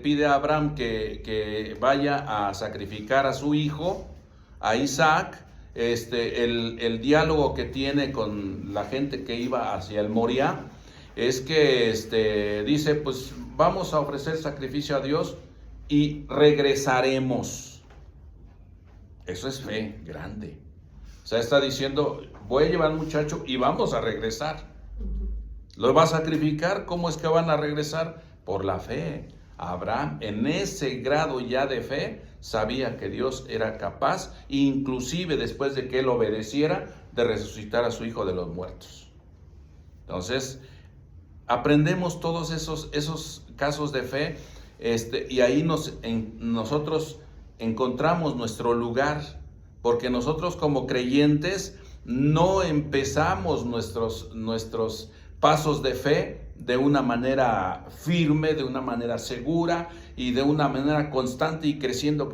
pide a Abraham que vaya a sacrificar a su hijo, a Isaac, el diálogo que tiene con la gente que iba hacia el Moriah es que dice, pues vamos a ofrecer sacrificio a Dios y regresaremos. Eso es fe grande. O sea, está diciendo, voy a llevar al muchacho y vamos a regresar. ¿Lo va a sacrificar? ¿Cómo es que van a regresar? Por la fe. Abraham, en ese grado ya de fe, sabía que Dios era capaz, inclusive después de que él obedeciera, de resucitar a su hijo de los muertos. Entonces, aprendemos todos esos casos de fe, y ahí nosotros encontramos nuestro lugar, porque nosotros como creyentes no empezamos nuestros pasos de fe de una manera firme, de una manera segura y de una manera constante y creciendo.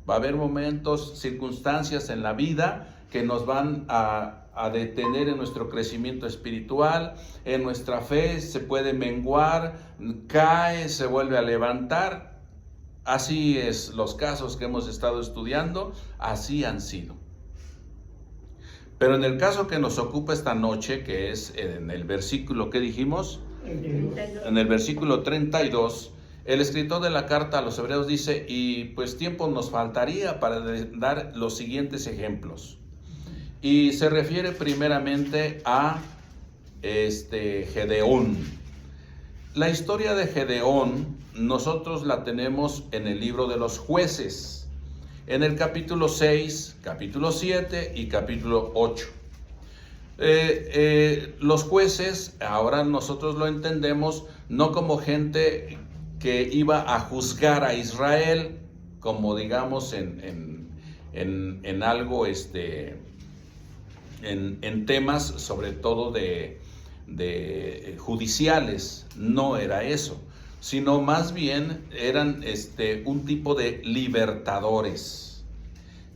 Va a haber momentos, circunstancias en la vida que nos van a detener en nuestro crecimiento espiritual, en nuestra fe se puede menguar, cae, se vuelve a levantar. Así es, los casos que hemos estado estudiando, así han sido. Pero en el caso que nos ocupa esta noche, que es en el versículo que dijimos, en el versículo 32, el escritor de la carta a los hebreos dice, y pues tiempo nos faltaría para dar los siguientes ejemplos. Y se refiere primeramente a Gedeón. La historia de Gedeón nosotros la tenemos en el libro de los Jueces, en el capítulo 6, capítulo 7 y capítulo 8. Los jueces, ahora nosotros lo entendemos no como gente que iba a juzgar a Israel, como digamos en algo, en temas sobre todo de judiciales. No era eso, sino más bien eran un tipo de libertadores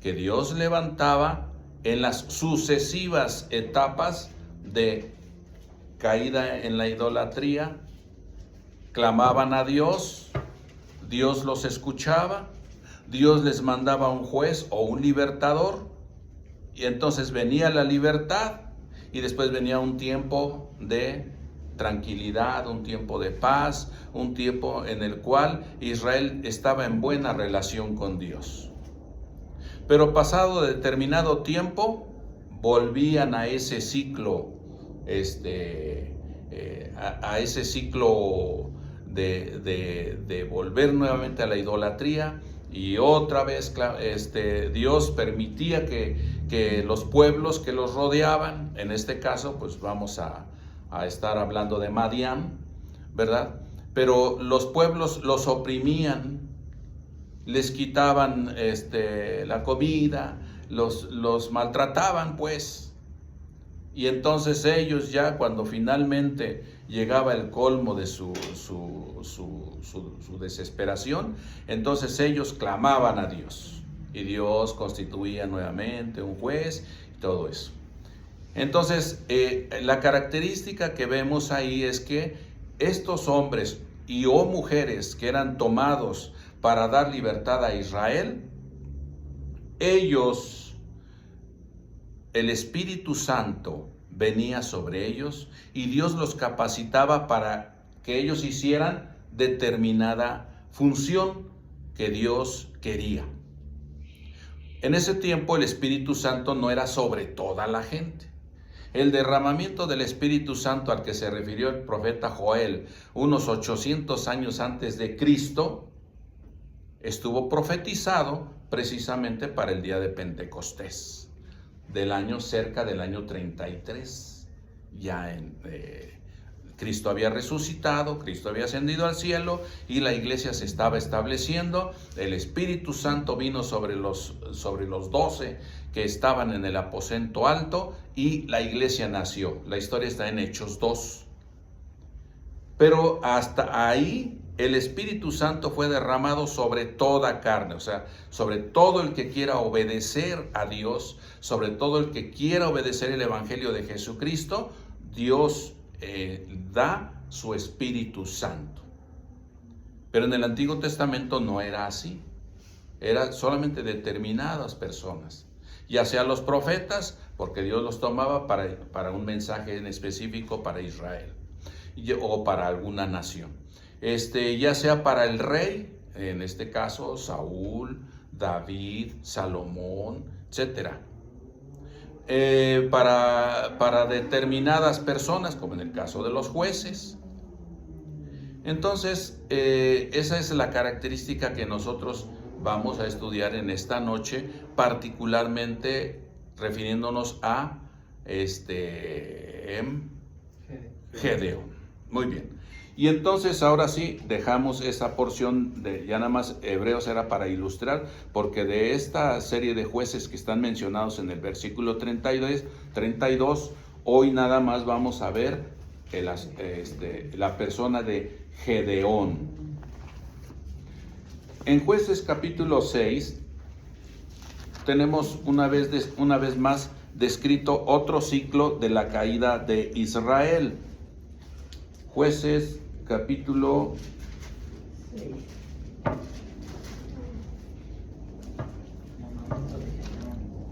que Dios levantaba en las sucesivas etapas de caída en la idolatría. Clamaban a Dios, Dios los escuchaba, Dios les mandaba un juez o un libertador, y entonces venía la libertad y después venía un tiempo de tranquilidad, un tiempo de paz, un tiempo en el cual Israel estaba en buena relación con Dios. Pero pasado determinado tiempo, volvían a ese ciclo, a ese ciclo de volver nuevamente a la idolatría, y otra vez Dios permitía que los pueblos que los rodeaban, en este caso pues vamos a estar hablando de Madián, ¿verdad? Pero los pueblos los oprimían, les quitaban la comida, los maltrataban pues. Y entonces ellos ya cuando finalmente llegaba el colmo de su desesperación, entonces ellos clamaban a Dios. Y Dios constituía nuevamente un juez y todo eso. Entonces, la característica que vemos ahí es que estos hombres y o mujeres que eran tomados para dar libertad a Israel, ellos, el Espíritu Santo venía sobre ellos y Dios los capacitaba para que ellos hicieran determinada función que Dios quería. En ese tiempo el Espíritu Santo no era sobre toda la gente. El derramamiento del Espíritu Santo al que se refirió el profeta Joel unos 800 años antes de Cristo estuvo profetizado precisamente para el día de Pentecostés, cerca del año 33. Ya Cristo había resucitado, Cristo había ascendido al cielo y la iglesia se estaba estableciendo. El Espíritu Santo vino sobre los 12 que estaban en el aposento alto y la iglesia nació. La historia está en Hechos 2. Pero hasta ahí el Espíritu Santo fue derramado sobre toda carne, o sea, sobre todo el que quiera obedecer a Dios, sobre todo el que quiera obedecer el Evangelio de Jesucristo. Dios da su Espíritu Santo. Pero en el Antiguo Testamento no era así. Era solamente determinadas personas. Ya sea los profetas, porque Dios los tomaba para un mensaje en específico para Israel o para alguna nación. Ya sea para el rey, en este caso Saúl, David, Salomón, etcétera. Para determinadas personas, como en el caso de los jueces. Entonces, esa es la característica que nosotros vamos a estudiar en esta noche, particularmente refiriéndonos a Gedeón. Muy bien. Y entonces ahora sí dejamos esa porción de, ya nada más Hebreos era para ilustrar, porque de esta serie de jueces que están mencionados en el versículo 32, hoy nada más vamos a ver la persona de Gedeón. En Jueces capítulo 6 tenemos una vez más descrito otro ciclo de la caída de Israel. Jueces capítulo 6.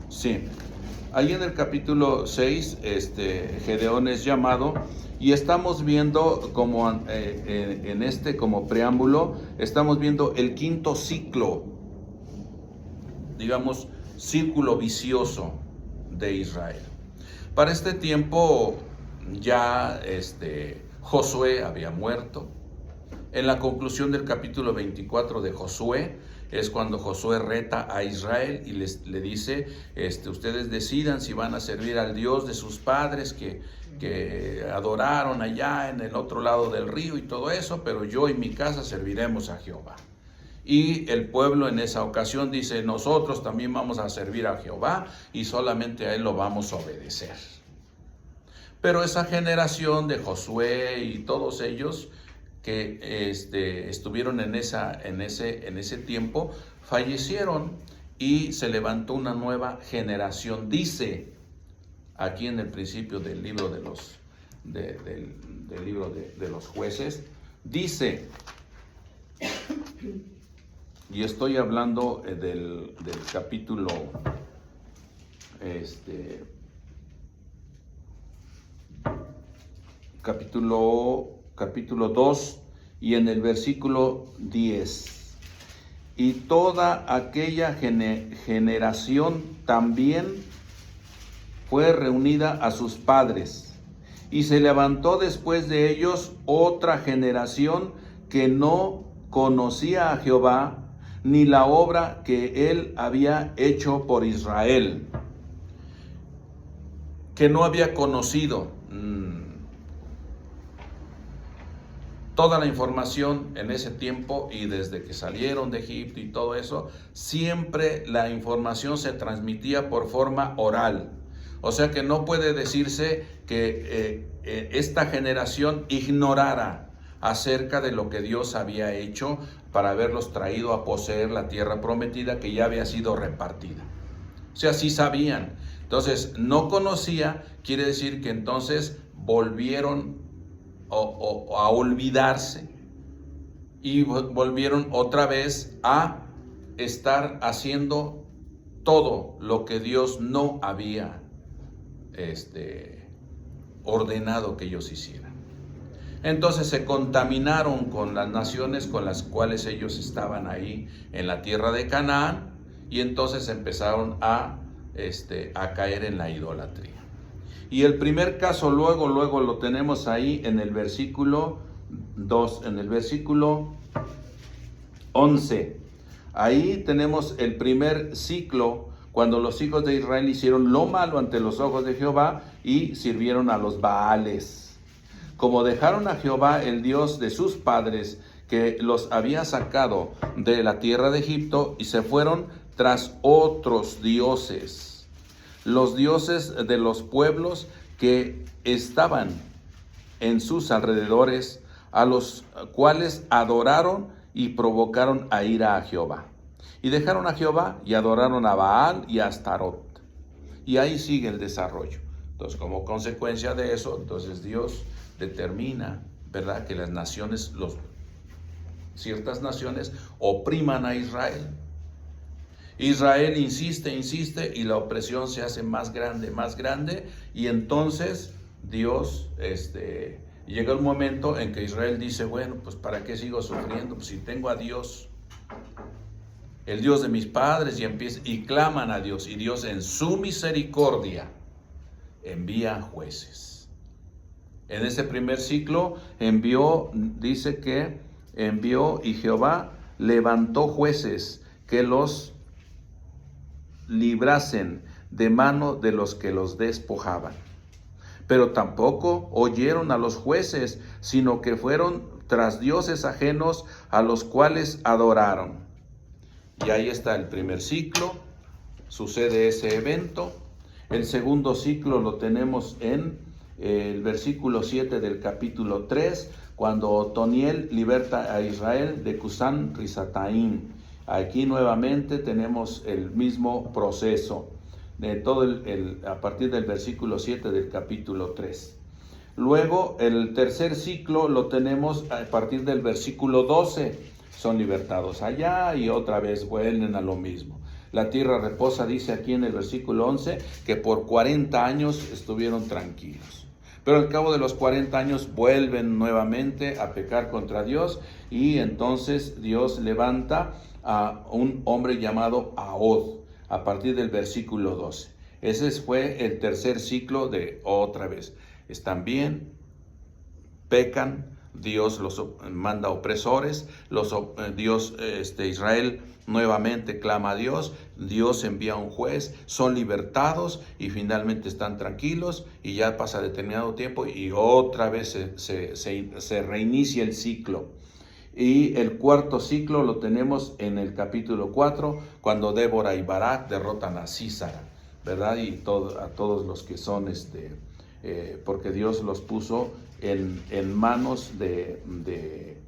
Sí, ahí en el capítulo 6, Gedeón es llamado y estamos viendo como como preámbulo, estamos viendo el quinto ciclo, digamos, círculo vicioso de Israel. Para este tiempo ya Josué había muerto. En la conclusión del capítulo 24 de Josué es cuando Josué reta a Israel y le dice, ustedes decidan si van a servir al Dios de sus padres que adoraron allá en el otro lado del río y todo eso, pero yo y mi casa serviremos a Jehová. Y el pueblo en esa ocasión dice, nosotros también vamos a servir a Jehová y solamente a él lo vamos a obedecer. Pero esa generación de Josué y todos ellos que estuvieron en ese tiempo, fallecieron y se levantó una nueva generación. Dice aquí en el principio del libro de los jueces, dice, y estoy hablando del capítulo capítulo 2 y en el versículo 10. Y toda aquella generación también fue reunida a sus padres. Y se levantó después de ellos otra generación que no conocía a Jehová, ni la obra que él había hecho por Israel, que no había conocido. Toda la información en ese tiempo y desde que salieron de Egipto y todo eso, siempre la información se transmitía por forma oral. O sea que no puede decirse que esta generación ignorara acerca de lo que Dios había hecho para haberlos traído a poseer la tierra prometida que ya había sido repartida. O sea, sí sabían. Entonces, no conocía, quiere decir que entonces volvieron a olvidarse y volvieron otra vez a estar haciendo todo lo que Dios no había ordenado que ellos hicieran. Entonces se contaminaron con las naciones con las cuales ellos estaban ahí en la tierra de Canaán y entonces empezaron a caer en la idolatría. Y el primer caso luego lo tenemos ahí en el versículo 2, en el versículo 11. Ahí tenemos el primer ciclo cuando los hijos de Israel hicieron lo malo ante los ojos de Jehová y sirvieron a los Baales. Como dejaron a Jehová, el Dios de sus padres, que los había sacado de la tierra de Egipto, y se fueron tras otros dioses, los dioses de los pueblos que estaban en sus alrededores, a los cuales adoraron y provocaron a ira a Jehová. Y dejaron a Jehová y adoraron a Baal y a Astarot. Y ahí sigue el desarrollo. Entonces, como consecuencia de eso, entonces Dios determina, ¿verdad?, que las naciones ciertas naciones opriman a Israel. Israel insiste y la opresión se hace más grande, y entonces Dios, llega un momento en que Israel dice, bueno, pues ¿para qué sigo sufriendo? Pues si tengo a Dios, el Dios de mis padres, y claman a Dios, y Dios en su misericordia envía jueces. En ese primer ciclo dice que envió, y Jehová levantó jueces que los librasen de mano de los que los despojaban. Pero tampoco oyeron a los jueces, sino que fueron tras dioses ajenos a los cuales adoraron. Y ahí está el primer ciclo, sucede ese evento. El segundo ciclo lo tenemos en el versículo 7 del capítulo 3, cuando Otoniel liberta a Israel de Cusán Risataim. Aquí nuevamente tenemos el mismo proceso, de a partir del versículo 7 del capítulo 3. Luego el tercer ciclo lo tenemos a partir del versículo 12. Son libertados allá y otra vez vuelven a lo mismo. La tierra reposa, dice aquí en el versículo 11, que por 40 años estuvieron tranquilos. Pero al cabo de los 40 años vuelven nuevamente a pecar contra Dios, y entonces Dios levanta a un hombre llamado Ahod, a partir del versículo 12. Ese fue el tercer ciclo de otra vez. Están bien, pecan, Dios los manda opresores, Israel nuevamente clama a Dios, Dios envía un juez, son libertados y finalmente están tranquilos, y ya pasa determinado tiempo y otra vez se reinicia el ciclo. Y el cuarto ciclo lo tenemos en el capítulo 4, cuando Débora y Barak derrotan a Sísara, ¿verdad? Y a todos los que son, porque Dios los puso en manos de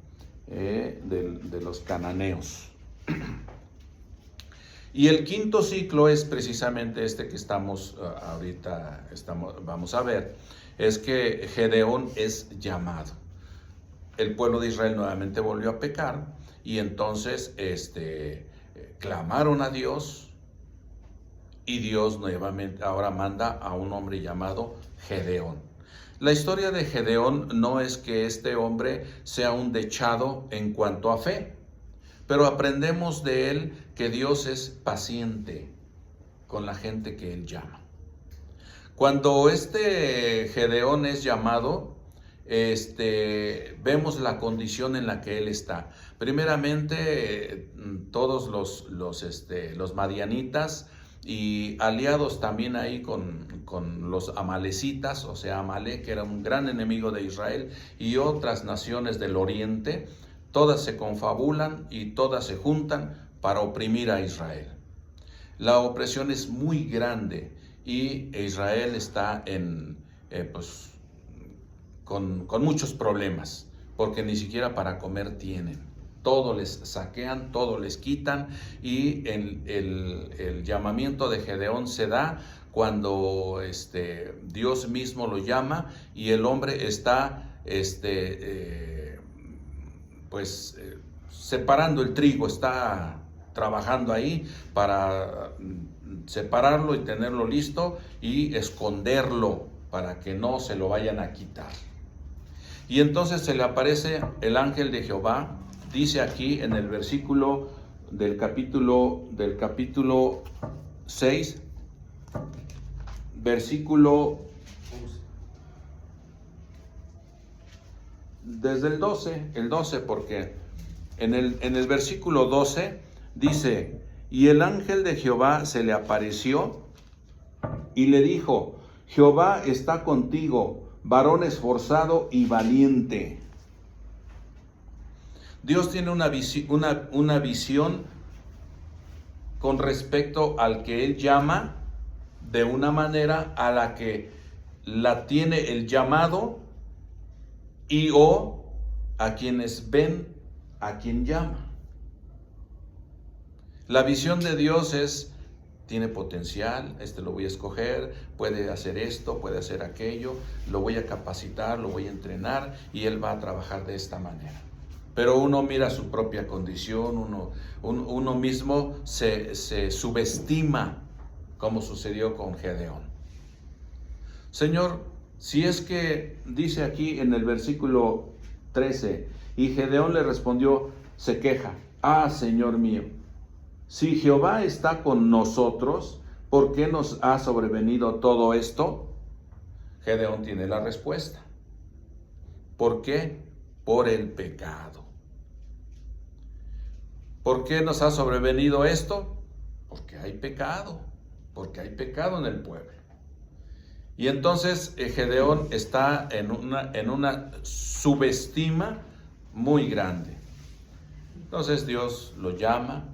los cananeos. Y el quinto ciclo es precisamente este que vamos a ver, es que Gedeón es llamado. El pueblo de Israel nuevamente volvió a pecar, y entonces clamaron a Dios, y Dios nuevamente ahora manda a un hombre llamado Gedeón. La historia de Gedeón no es que este hombre sea un dechado en cuanto a fe, pero aprendemos de él que Dios es paciente con la gente que él llama. Cuando Gedeón es llamado, vemos la condición en la que él está. Primeramente, todos los madianitas, y aliados también ahí con los amalecitas, o sea, Amalek, que era un gran enemigo de Israel, y otras naciones del oriente, todas se confabulan y todas se juntan para oprimir a Israel. La opresión es muy grande, y Israel está con muchos problemas, porque ni siquiera para comer tienen. Todo les saquean, todo les quitan, y el llamamiento de Gedeón se da cuando Dios mismo lo llama, y el hombre está separando el trigo, está trabajando ahí para separarlo y tenerlo listo y esconderlo para que no se lo vayan a quitar. Y entonces se le aparece el ángel de Jehová. Dice aquí en el versículo del capítulo 6, versículo desde el 12, porque en el versículo 12 dice: y el ángel de Jehová se le apareció y le dijo: Jehová está contigo, varón esforzado y valiente. Dios tiene una visión con respecto al que Él llama, de una manera a la que la tiene el llamado, y o a quienes ven a quien llama. La visión de Dios tiene potencial, lo voy a escoger, puede hacer esto, puede hacer aquello, lo voy a capacitar, lo voy a entrenar, y Él va a trabajar de esta manera. pero uno mira su propia condición, uno mismo se subestima, como sucedió con Gedeón. Señor, si es que dice aquí en el versículo 13, y Gedeón le respondió, se queja, Señor mío, si Jehová está con nosotros, ¿por qué nos ha sobrevenido todo esto? Gedeón tiene la respuesta. ¿Por qué? Por el pecado. ¿Por qué nos ha sobrevenido esto? Porque hay pecado en el pueblo. Y entonces Gedeón está en una subestima muy grande. Entonces Dios lo llama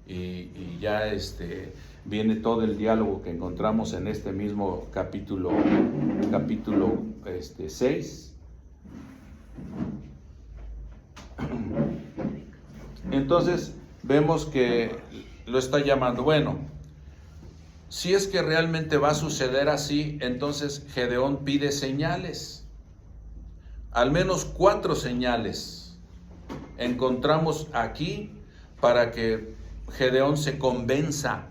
y ya viene todo el diálogo que encontramos en este mismo capítulo 6. Entonces vemos que lo está llamando. Bueno, si es que realmente va a suceder así, entonces Gedeón pide señales. Al menos 4 señales encontramos aquí para que Gedeón se convenza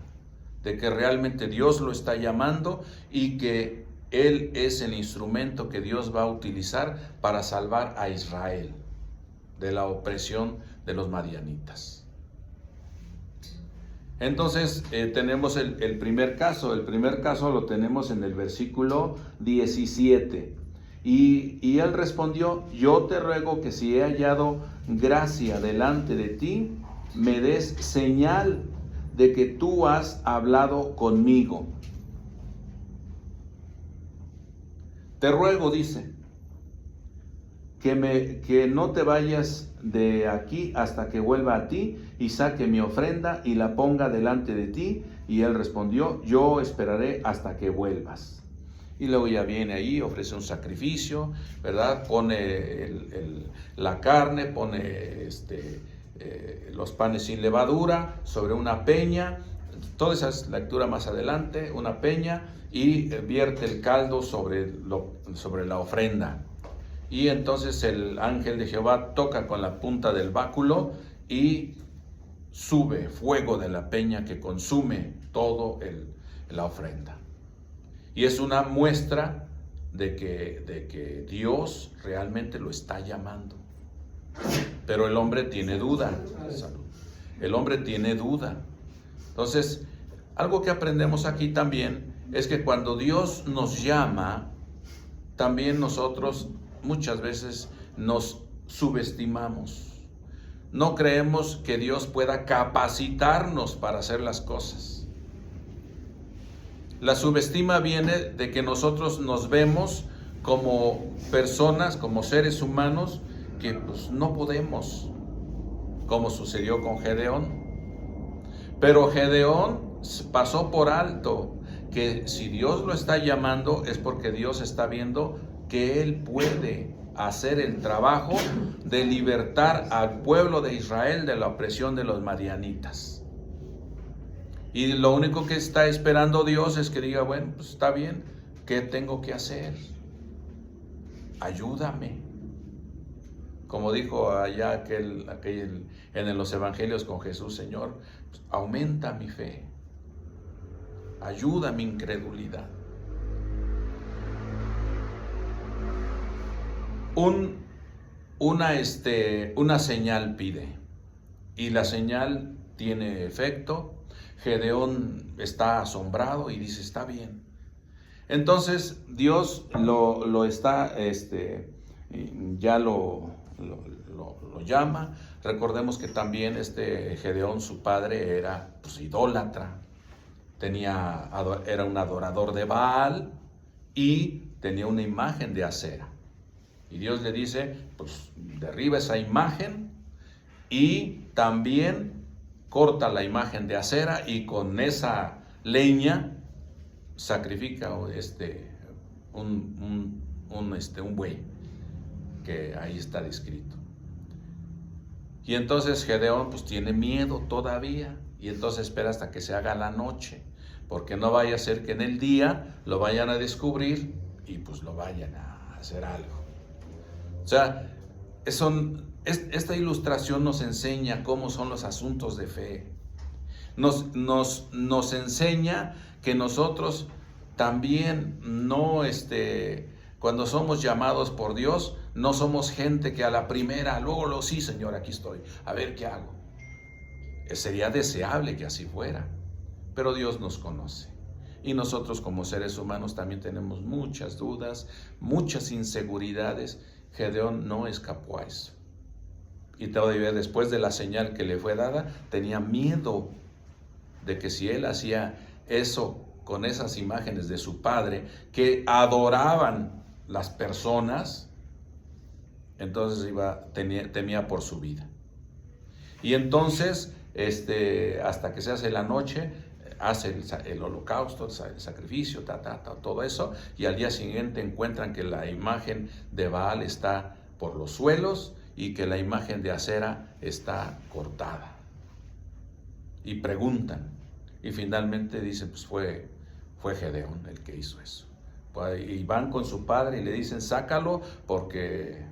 de que realmente Dios lo está llamando y que él es el instrumento que Dios va a utilizar para salvar a Israel de la opresión de los madianitas. Entonces tenemos el primer caso. El primer caso lo tenemos en el versículo 17. Y él respondió, yo te ruego que si he hallado gracia delante de ti, me des señal de que tú has hablado conmigo. Te ruego, dice, que no te vayas de aquí hasta que vuelva a ti y saque mi ofrenda y la ponga delante de ti. Y él respondió, yo esperaré hasta que vuelvas. Y luego ya viene ahí, ofrece un sacrificio, ¿verdad? Pone la carne, pone los panes sin levadura sobre una peña. Toda esa es lectura más adelante, una peña, y vierte el caldo sobre la ofrenda. Y entonces el ángel de Jehová toca con la punta del báculo y sube fuego de la peña que consume todo la ofrenda. Y es una muestra de que Dios realmente lo está llamando. Pero el hombre tiene duda. El hombre tiene duda. Entonces, algo que aprendemos aquí también es que cuando Dios nos llama, también nosotros muchas veces nos subestimamos. No creemos que Dios pueda capacitarnos para hacer las cosas. La subestima viene de que nosotros nos vemos como personas, como seres humanos, que pues no podemos, como sucedió con Gedeón. Pero Gedeón pasó por alto que si Dios lo está llamando es porque Dios está viendo que él puede hacer el trabajo de libertar al pueblo de Israel de la opresión de los madianitas. Y lo único que está esperando Dios es que diga, bueno, pues está bien, ¿qué tengo que hacer? Ayúdame. Como dijo allá aquel en los evangelios con Jesús, Señor, pues aumenta mi fe, ayuda mi incredulidad. Una señal pide, y la señal tiene efecto. Gedeón está asombrado y dice, está bien. Entonces Dios lo está, ya lo llama. Recordemos que también Gedeón, su padre, era pues idólatra, era un adorador de Baal y tenía una imagen de Acera. Y Dios le dice, pues derriba esa imagen y también corta la imagen de Acera y con esa leña sacrifica un buey, que ahí está descrito. Y entonces Gedeón pues tiene miedo todavía y entonces espera hasta que se haga la noche, porque no vaya a ser que en el día lo vayan a descubrir y pues lo vayan a hacer algo. O sea, esta ilustración nos enseña cómo son los asuntos de fe. Nos enseña que nosotros también no, cuando somos llamados por Dios, no somos gente que a la primera, luego, sí, Señor, aquí estoy, a ver qué hago. Sería deseable que así fuera, pero Dios nos conoce. Y nosotros como seres humanos también tenemos muchas dudas, muchas inseguridades. Gedeón no escapó a eso. Y todavía después de la señal que le fue dada, tenía miedo de que si él hacía eso con esas imágenes de su padre, que adoraban las personas, entonces temía por su vida. Y entonces, hasta que se hace la noche, hace el holocausto, el sacrificio, todo eso, y al día siguiente encuentran que la imagen de Baal está por los suelos y que la imagen de Acera está cortada. Y preguntan, y finalmente dicen, pues fue Gedeón el que hizo eso. Y van con su padre y le dicen, sácalo porque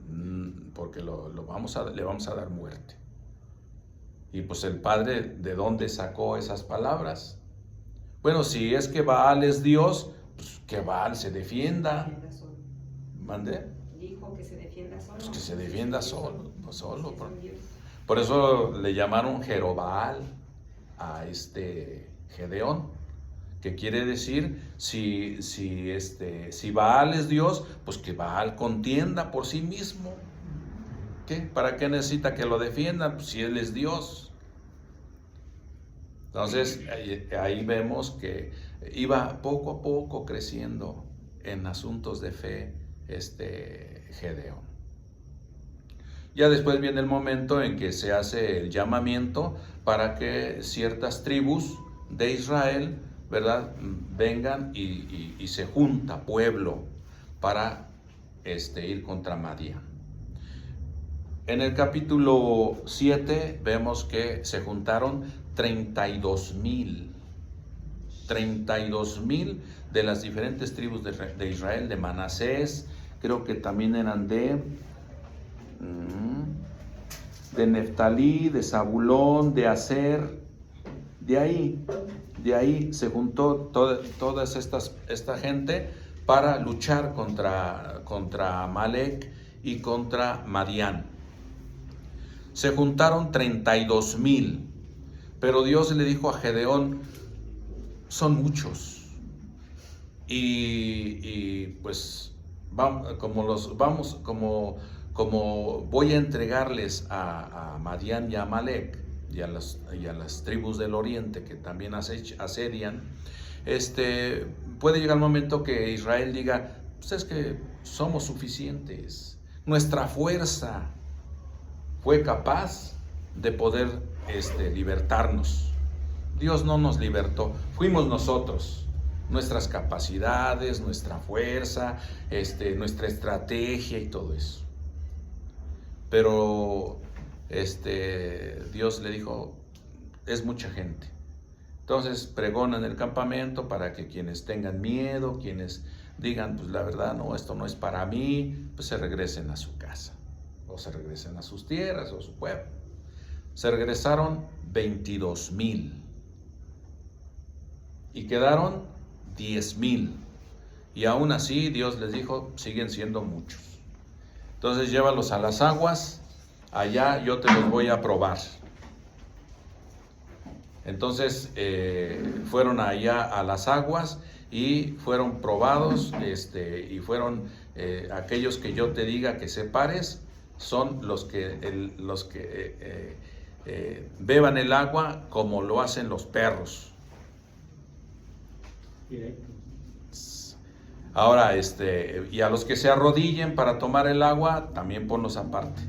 le vamos a dar muerte. Y pues el padre, ¿de dónde sacó esas palabras? Bueno, si es que Baal es Dios, pues que Baal se defienda. ¿Mande? Dijo que se defienda solo. Pues que se defienda solo. Por eso le llamaron Jerobbaal a Gedeón, que quiere decir, si Baal es Dios, pues que Baal contienda por sí mismo. ¿Qué? ¿Para qué necesita que lo defiendan? Pues si él es Dios. Entonces, ahí vemos que iba poco a poco creciendo en asuntos de fe Gedeón. Ya después viene el momento en que se hace el llamamiento para que ciertas tribus de Israel, ¿verdad?, vengan y se junta pueblo para ir contra Madián. En el capítulo 7 vemos que se juntaron 32,000 de las diferentes tribus de Israel, de Manasés, creo que también eran de Neftalí, de Zabulón, de Aser. De ahí se juntó toda esta gente para luchar contra Amalek y contra Madián. Se juntaron 32,000, pero Dios le dijo a Gedeón, son muchos, y pues como voy a entregarles a Madián y a Amalek y a las tribus del oriente que también asedian, puede llegar el momento que Israel diga, pues es que somos suficientes, nuestra fuerza fue capaz de poder libertarnos. Dios no nos libertó, fuimos nosotros, nuestras capacidades, nuestra fuerza, nuestra estrategia y todo eso. Pero Dios le dijo, es mucha gente. Entonces pregona en el campamento para que quienes tengan miedo, quienes digan, pues la verdad no, esto no es para mí, pues se regresen a su casa, o se regresen a sus tierras o a su pueblo. Se regresaron 22,000 y quedaron 10,000, y aún así Dios les dijo, siguen siendo muchos. Entonces llévalos a las aguas, allá yo te los voy a probar. Entonces fueron allá a las aguas y fueron probados, y fueron aquellos que yo te diga que separes, son los que beban el agua como lo hacen los perros. Ahora, y a los que se arrodillen para tomar el agua, también ponlos aparte.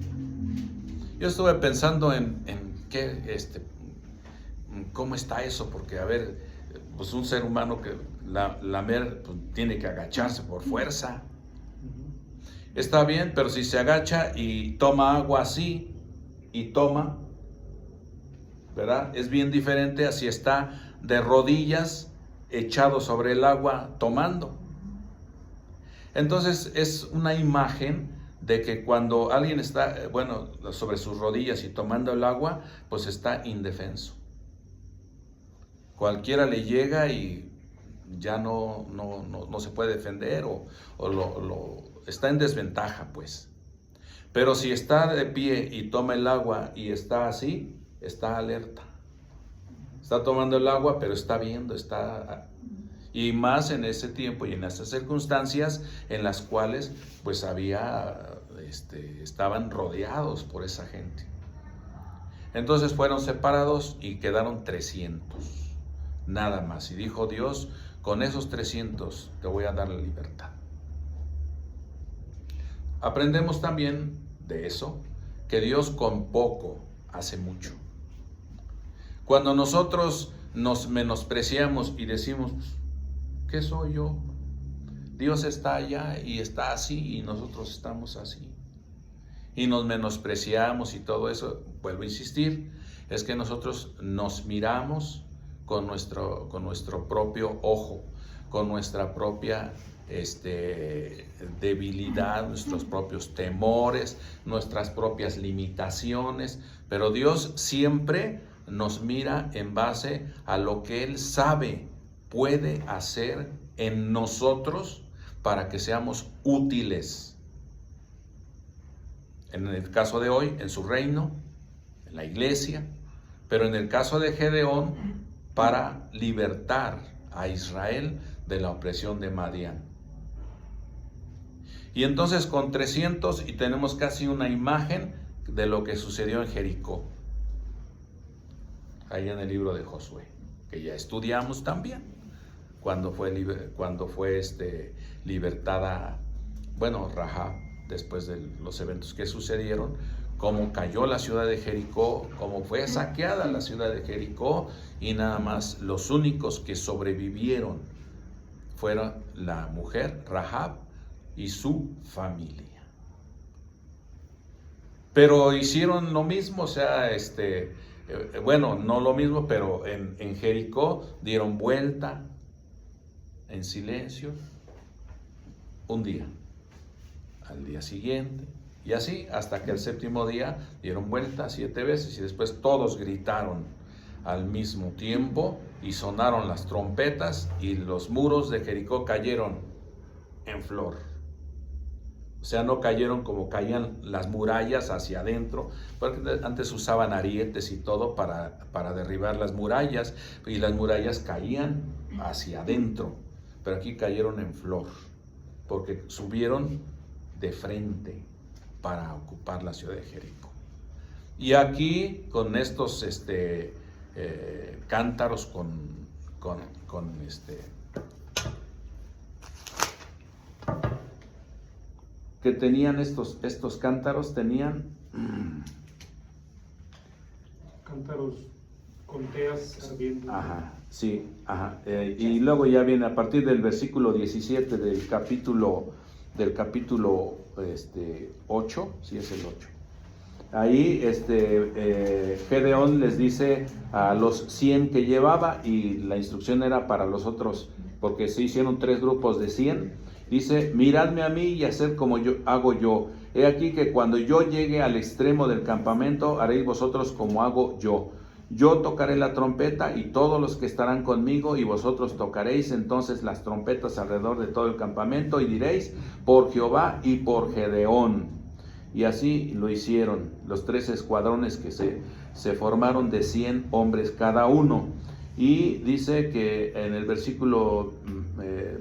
Yo estuve pensando en qué, cómo está eso, porque a ver, pues un ser humano que lamer, pues, tiene que agacharse por fuerza. Está bien, pero si se agacha y toma agua así, y toma, ¿verdad? Es bien diferente a si está de rodillas, echado sobre el agua, tomando. Entonces es una imagen de que cuando alguien está, sobre sus rodillas y tomando el agua, pues está indefenso. Cualquiera le llega y ya no se puede defender o está en desventaja, pues. Pero si está de pie y toma el agua y está así, está alerta. Está tomando el agua, pero está viendo, y más en ese tiempo y en esas circunstancias en las cuales pues estaban rodeados por esa gente. Entonces fueron separados y quedaron 300, nada más. Y dijo Dios, con esos 300 te voy a dar la libertad. Aprendemos también de eso, que Dios con poco hace mucho. Cuando nosotros nos menospreciamos y decimos, ¿qué soy yo? Dios está allá y está así y nosotros estamos así. Y nos menospreciamos y todo eso, vuelvo a insistir, es que nosotros nos miramos con nuestro propio ojo, con nuestra propia debilidad, nuestros propios temores, nuestras propias limitaciones, pero Dios siempre nos mira en base a lo que Él sabe puede hacer en nosotros para que seamos útiles. En el caso de hoy, en su reino, en la iglesia, pero en el caso de Gedeón, para libertar a Israel de la opresión de Madián. Y entonces con 300 y tenemos casi una imagen de lo que sucedió en Jericó, ahí en el libro de Josué, que ya estudiamos también, cuando fue libertada, Rahab, después de los eventos que sucedieron, cómo cayó la ciudad de Jericó, cómo fue saqueada la ciudad de Jericó, y nada más los únicos que sobrevivieron fueron la mujer Rahab y su familia. Pero hicieron lo mismo, no lo mismo, pero en Jericó dieron vuelta en silencio un día, al día siguiente, y así hasta que el séptimo día dieron vuelta 7 veces y después todos gritaron al mismo tiempo y sonaron las trompetas y los muros de Jericó cayeron en flor. O sea, no cayeron como caían las murallas hacia adentro, porque antes usaban arietes y todo para derribar las murallas, y las murallas caían hacia adentro, pero aquí cayeron en flor, porque subieron de frente para ocupar la ciudad de Jericó. Y aquí con estos cántaros que tenían estos cántaros, tenían cántaros con teas ardientes. Ajá, sí, ajá. Y luego ya viene a partir del versículo 17 del capítulo 8, sí es el 8. Ahí Gedeón les dice a los 100 que llevaba, y la instrucción era para los otros, porque se hicieron 3 grupos de 100. Dice, miradme a mí y haced como yo hago yo. He aquí que cuando yo llegue al extremo del campamento, haréis vosotros como hago yo. Yo tocaré la trompeta y todos los que estarán conmigo, y vosotros tocaréis entonces las trompetas alrededor de todo el campamento, y diréis, por Jehová y por Gedeón. Y así lo hicieron los 3 escuadrones que se formaron de 100 hombres cada uno. Y dice que en el versículo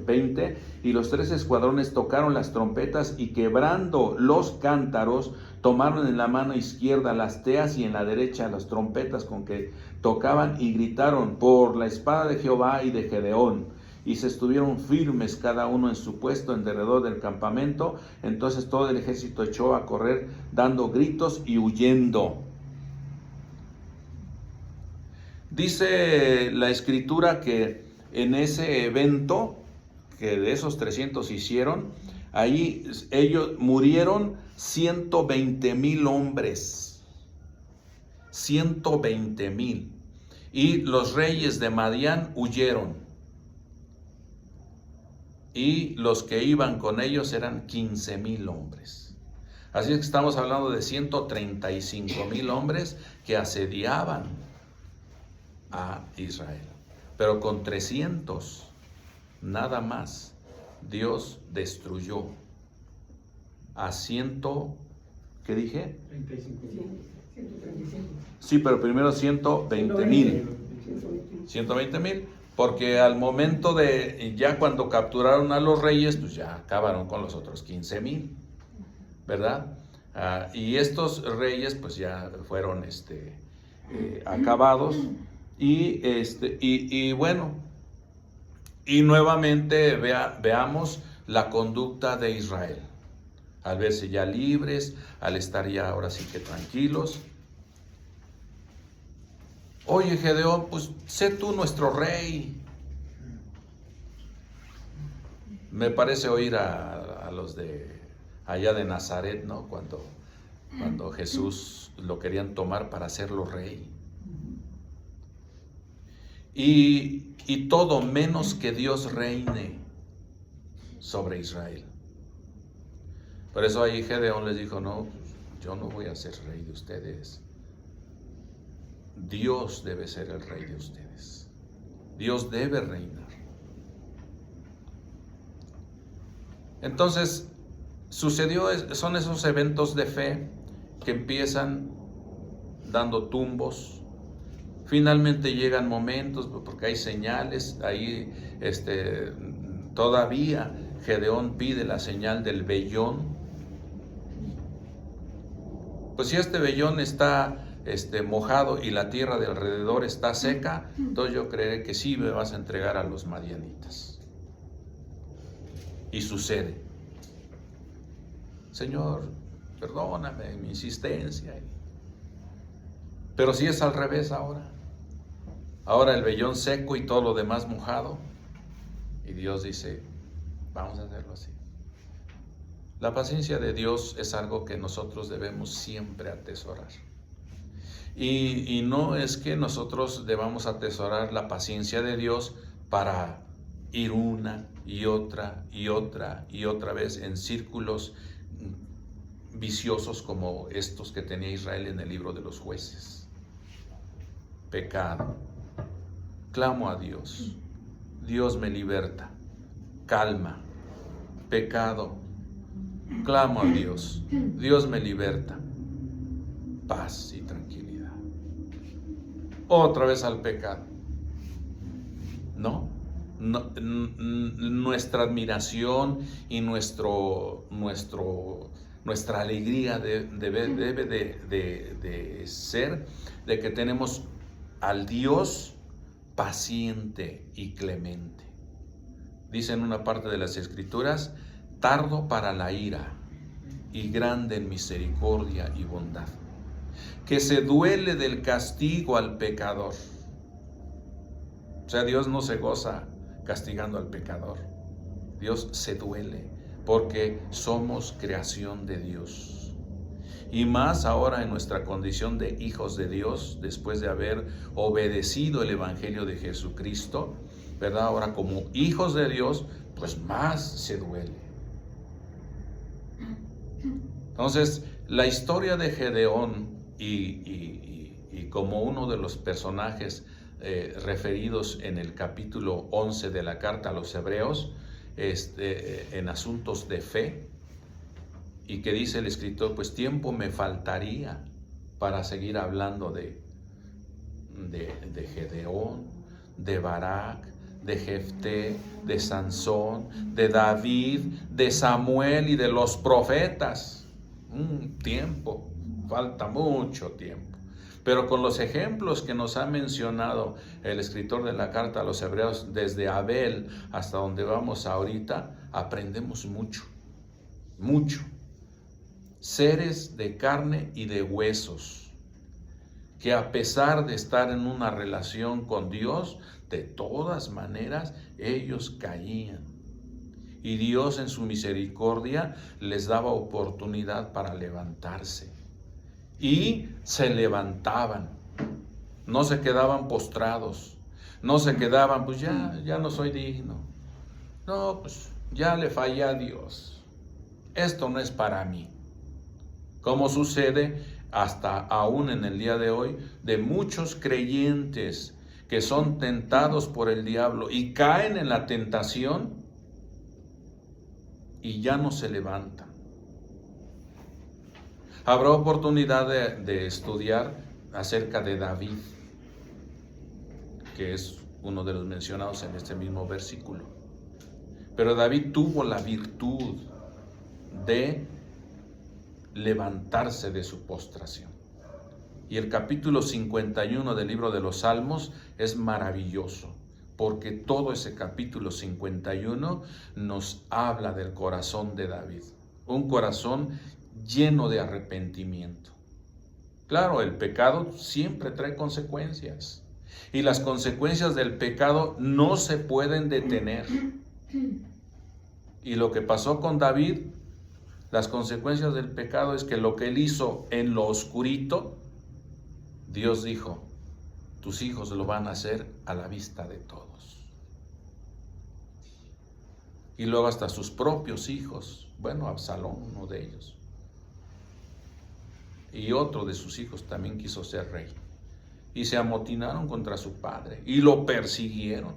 20, y los 3 escuadrones tocaron las trompetas, y quebrando los cántaros, tomaron en la mano izquierda las teas y en la derecha las trompetas con que tocaban, y gritaron, por la espada de Jehová y de Gedeón. Y se estuvieron firmes cada uno en su puesto en derredor del campamento. Entonces todo el ejército echó a correr dando gritos y huyendo. Dice la escritura que en ese evento, que de esos 300 hicieron, ahí ellos murieron 120,000 hombres. 120,000. Y los reyes de Madián huyeron. Y los que iban con ellos eran 15,000 hombres. Así es que estamos hablando de 135,000 hombres que asediaban a Israel. Pero con 300, nada más, Dios destruyó a ¿qué dije? 135. Sí, pero primero 120,000. 120,000, porque al momento de, ya cuando capturaron a los reyes, pues ya acabaron con los otros 15,000, ¿verdad? Y estos reyes pues ya fueron acabados, y bueno, y nuevamente veamos la conducta de Israel, al verse ya libres, al estar ya ahora sí que tranquilos. Oye, Gedeón, pues sé tú nuestro rey. Me parece oír a los de allá de Nazaret, ¿no? Cuando Jesús lo querían tomar para hacerlo rey. Y todo menos que Dios reine sobre Israel. Por eso ahí Gedeón les dijo, no, yo no voy a ser rey de ustedes. Dios debe ser el rey de ustedes. Dios debe reinar. Entonces, son esos eventos de fe que empiezan dando tumbos. Finalmente llegan momentos, porque hay señales. Ahí todavía Gedeón pide la señal del vellón. Pues si este vellón está mojado y la tierra de alrededor está seca, entonces yo creeré que sí me vas a entregar a los madianitas. Y sucede. Señor, perdóname mi insistencia. Pero si es al revés ahora el vellón seco y todo lo demás mojado, y Dios dice, vamos a hacerlo así. La paciencia de Dios es algo que nosotros debemos siempre atesorar. Y no es que nosotros debamos atesorar la paciencia de Dios para ir una y otra y otra y otra vez en círculos viciosos como estos que tenía Israel en el libro de los jueces. Pecado. Clamo a Dios. Dios me liberta. Calma. Pecado. Clamo a Dios. Dios me liberta. Paz y tranquilidad. Otra vez al pecado. No, nuestra admiración y nuestra alegría debe de ser de que tenemos al Dios paciente y clemente. Dice en una parte de las Escrituras, tardo para la ira y grande en misericordia y bondad, que se duele del castigo al pecador. O sea, Dios no se goza castigando al pecador. Dios se duele porque somos creación de Dios. Y más ahora en nuestra condición de hijos de Dios, después de haber obedecido el Evangelio de Jesucristo, ¿verdad? Ahora como hijos de Dios, pues más se duele. Entonces, la historia de Gedeón y como uno de los personajes referidos en el capítulo 11 de la carta a los Hebreos, en asuntos de fe, y que dice el escritor, pues tiempo me faltaría para seguir hablando de Gedeón, de Barak, de Jefté, de Sansón, de David, de Samuel y de los profetas. Tiempo, falta mucho tiempo. Pero con los ejemplos que nos ha mencionado el escritor de la carta a los Hebreos, desde Abel hasta donde vamos ahorita, aprendemos mucho, mucho. Seres de carne y de huesos, que a pesar de estar en una relación con Dios, de todas maneras ellos caían. Y Dios en su misericordia les daba oportunidad para levantarse. Y se levantaban, no se quedaban postrados, no se quedaban, pues ya no soy digno. No, pues ya le fallé a Dios. Esto no es para mí. como sucede hasta aún en el día de hoy de muchos creyentes que son tentados por el diablo y caen en la tentación y ya no se levantan. Habrá oportunidad de estudiar acerca de David, que es uno de los mencionados en este mismo versículo. Pero David tuvo la virtud de levantarse de su postración. Y el capítulo 51 del libro de los Salmos es maravilloso, porque todo ese capítulo 51 nos habla del corazón de David, un corazón lleno de arrepentimiento. Claro, el pecado siempre trae consecuencias, y las consecuencias del pecado no se pueden detener. Y lo que pasó con David, las consecuencias del pecado es que lo que él hizo en lo oscurito, Dios dijo, tus hijos lo van a hacer a la vista de todos. Y luego hasta sus propios hijos, bueno, Absalón, uno de ellos, y otro de sus hijos también quiso ser rey. Y se amotinaron contra su padre y lo persiguieron.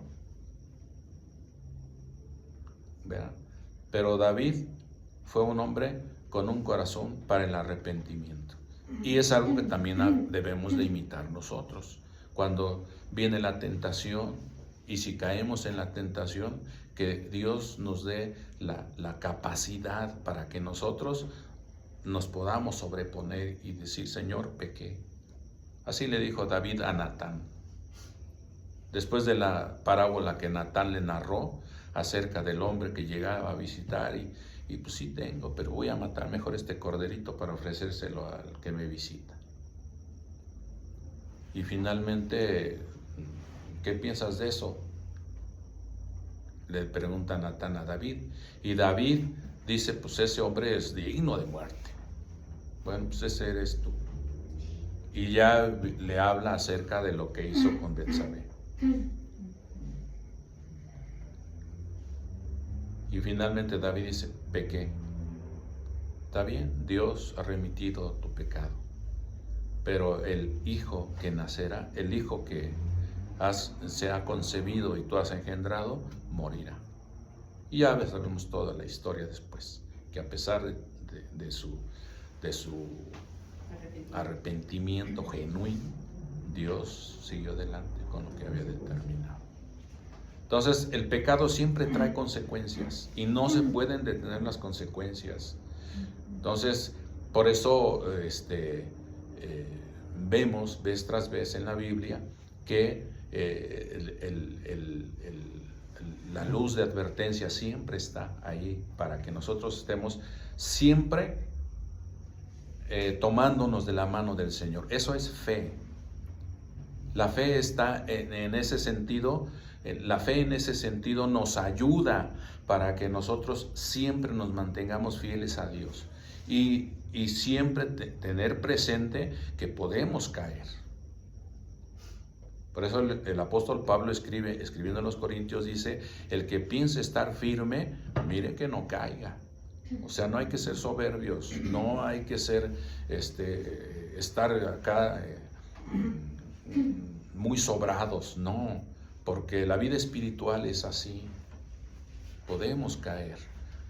¿Verdad? Pero David fue un hombre con un corazón para el arrepentimiento. Y es algo que también debemos de imitar nosotros. Cuando viene la tentación, y si caemos en la tentación, que Dios nos dé la capacidad para que nosotros nos podamos sobreponer y decir, Señor, pequé. Así le dijo David a Natán. Después de la parábola que Natán le narró acerca del hombre que llegaba a visitar y pues sí tengo, pero voy a matar mejor este corderito para ofrecérselo al que me visita. Y finalmente, ¿qué piensas de eso? Le pregunta Natán a David. Y David dice, pues ese hombre es digno de muerte. Bueno, pues ese eres tú. Y ya le habla acerca de lo que hizo con Betsabé. Y finalmente David dice, pequé. Está bien, Dios ha remitido tu pecado. Pero el hijo que nacerá, el hijo que se ha concebido y tú has engendrado, morirá. Y ya sabemos toda la historia después, que a pesar de su arrepentimiento genuino, Dios siguió adelante con lo que había determinado. Entonces, el pecado siempre trae consecuencias y no se pueden detener las consecuencias. Entonces, por eso vemos vez tras vez en la Biblia que la luz de advertencia siempre está ahí para que nosotros estemos siempre tomándonos de la mano del Señor. Eso es fe. La fe está en ese sentido. La fe en ese sentido nos ayuda para que nosotros siempre nos mantengamos fieles a Dios y siempre tener presente que podemos caer. Por eso el apóstol Pablo escribiendo en los Corintios, dice, el que piense estar firme, mire que no caiga. O sea, no hay que ser soberbios, no hay que ser, estar acá muy sobrados, no, porque la vida espiritual es así. Podemos caer,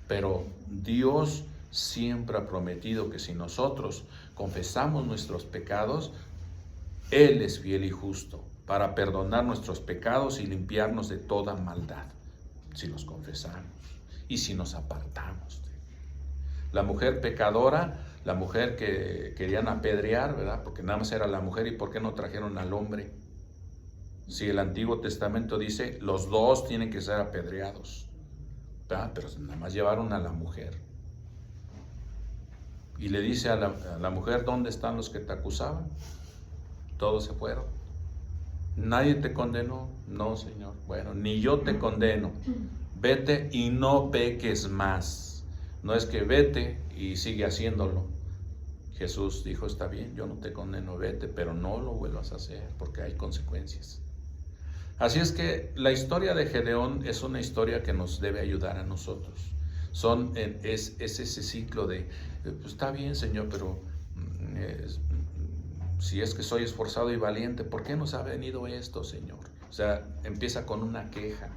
pero Dios siempre ha prometido que si nosotros confesamos nuestros pecados, Él es fiel y justo para perdonar nuestros pecados y limpiarnos de toda maldad, si los confesamos y si nos apartamos. La mujer pecadora, la mujer que querían apedrear, ¿verdad? Porque nada más era la mujer, ¿y por qué no trajeron al hombre? Si el Antiguo Testamento dice, los dos tienen que ser apedreados, ¿verdad? Pero nada más llevaron a la mujer. Y le dice a la mujer, ¿dónde están los que te acusaban? Todos se fueron. ¿Nadie te condenó? No, Señor. Bueno, ni yo te condeno. Vete y no peques más. No es que vete y sigue haciéndolo. Jesús dijo, está bien, yo no te condeno, vete, pero no lo vuelvas a hacer porque hay consecuencias. Así es que la historia de Gedeón es una historia que nos debe ayudar a nosotros. es ese ciclo de, pues está bien, Señor, pero si es que soy esforzado y valiente, ¿por qué nos ha venido esto, Señor? O sea, empieza con una queja.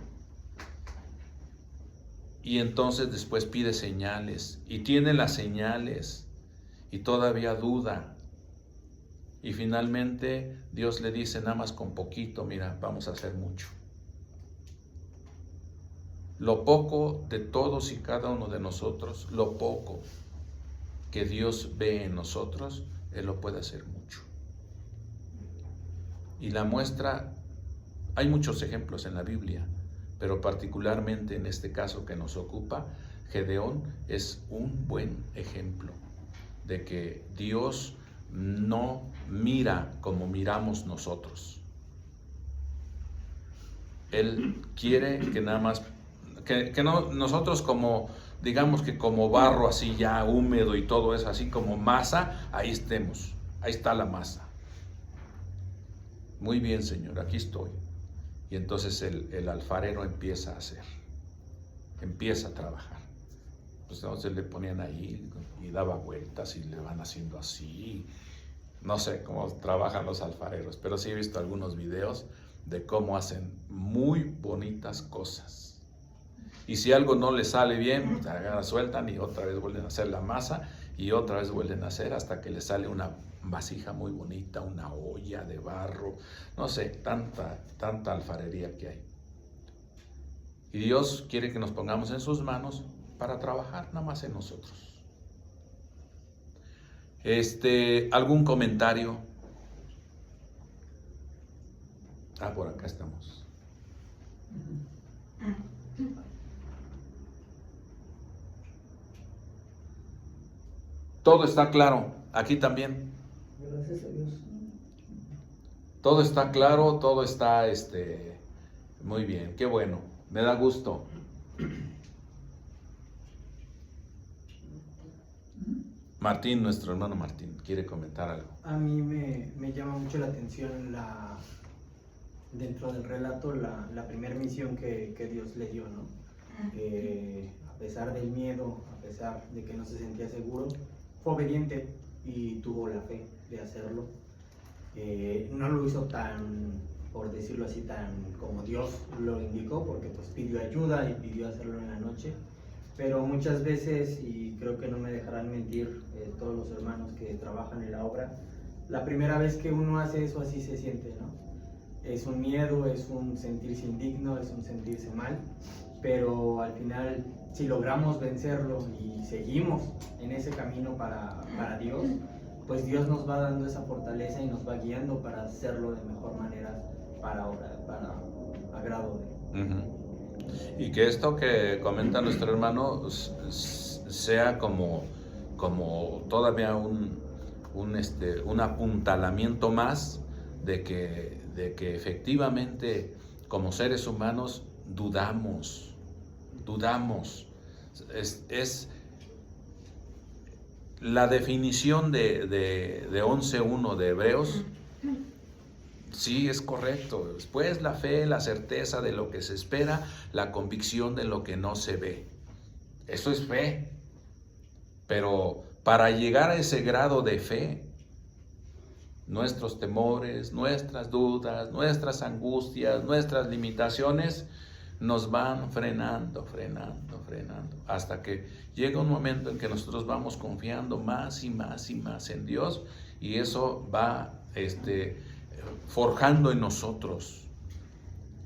Y entonces después pide señales. Y tiene las señales. Y todavía duda. Y finalmente Dios le dice, nada más con poquito, mira, vamos a hacer mucho. Lo poco de todos y cada uno de nosotros, lo poco que Dios ve en nosotros, Él lo puede hacer mucho. Y la muestra, hay muchos ejemplos en la Biblia, pero particularmente en este caso que nos ocupa, Gedeón es un buen ejemplo de que Dios no mira como miramos nosotros. Él quiere que nada más, que no, nosotros como, digamos que como barro así ya húmedo y todo eso, así como masa, ahí estemos, ahí está la masa. Muy bien, Señor, aquí estoy. Y entonces el alfarero empieza a hacer, empieza a trabajar. Pues entonces le ponían ahí y daba vueltas y le van haciendo así. No sé cómo trabajan los alfareros, pero sí he visto algunos videos de cómo hacen muy bonitas cosas. Y si algo no les sale bien, pues sueltan y otra vez vuelven a hacer la masa y otra vez vuelven a hacer hasta que les sale una vasija muy bonita, una olla de barro, no sé, tanta alfarería que hay. Y Dios quiere que nos pongamos en sus manos para trabajar nada más en nosotros. ¿Algún comentario? Por acá estamos. Todo está claro, aquí también. Gracias a Dios. Todo está claro, todo está muy bien, qué bueno, me da gusto. Martín, nuestro hermano Martín, ¿quiere comentar algo? A mí me llama mucho la atención dentro del relato la primera misión que Dios le dio, ¿no? A pesar del miedo, a pesar de que no se sentía seguro, fue obediente y tuvo la fe de hacerlo. No lo hizo tan, por decirlo así, tan como Dios lo indicó, porque pues pidió ayuda y pidió hacerlo en la noche. Pero muchas veces, y creo que no me dejarán mentir todos los hermanos que trabajan en la obra, la primera vez que uno hace eso así se siente, ¿no? Es un miedo, es un sentirse indigno, es un sentirse mal, pero al final si logramos vencerlo y seguimos en ese camino para Dios, pues Dios nos va dando esa fortaleza y nos va guiando para hacerlo de mejor manera para agrado de Él. Y que esto que comenta nuestro hermano sea como todavía un apuntalamiento más de que efectivamente como seres humanos dudamos. Es la definición de 11.1 de Hebreos. Sí, es correcto. Después la fe, la certeza de lo que se espera, la convicción de lo que no se ve. Eso es fe. Pero para llegar a ese grado de fe, nuestros temores, nuestras dudas, nuestras angustias, nuestras limitaciones nos van frenando, hasta que llega un momento en que nosotros vamos confiando más y más y más en Dios, y eso va forjando en nosotros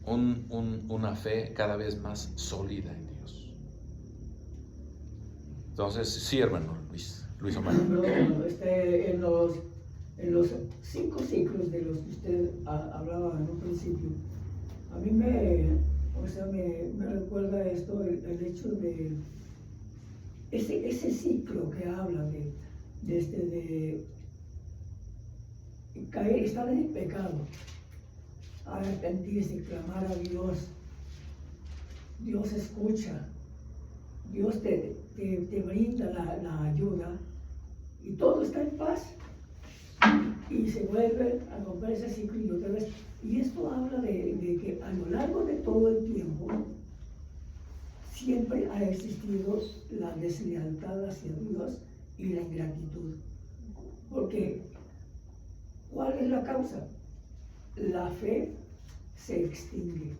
una fe cada vez más sólida en Dios. Entonces, sí, hermano Luis Omar. En los 5 ciclos de los que usted hablaba en un principio, a mí me recuerda esto, el hecho de ese ciclo que habla de caer, estar en el pecado, arrepentirse, clamar a Dios. Dios escucha, Dios te brinda la ayuda y todo está en paz. Y se vuelve a romper ese ciclo y otra vez. Y esto habla de que a lo largo de todo el tiempo siempre ha existido la deslealtad hacia Dios y la ingratitud. Porque, ¿cuál es la causa? La fe se extingue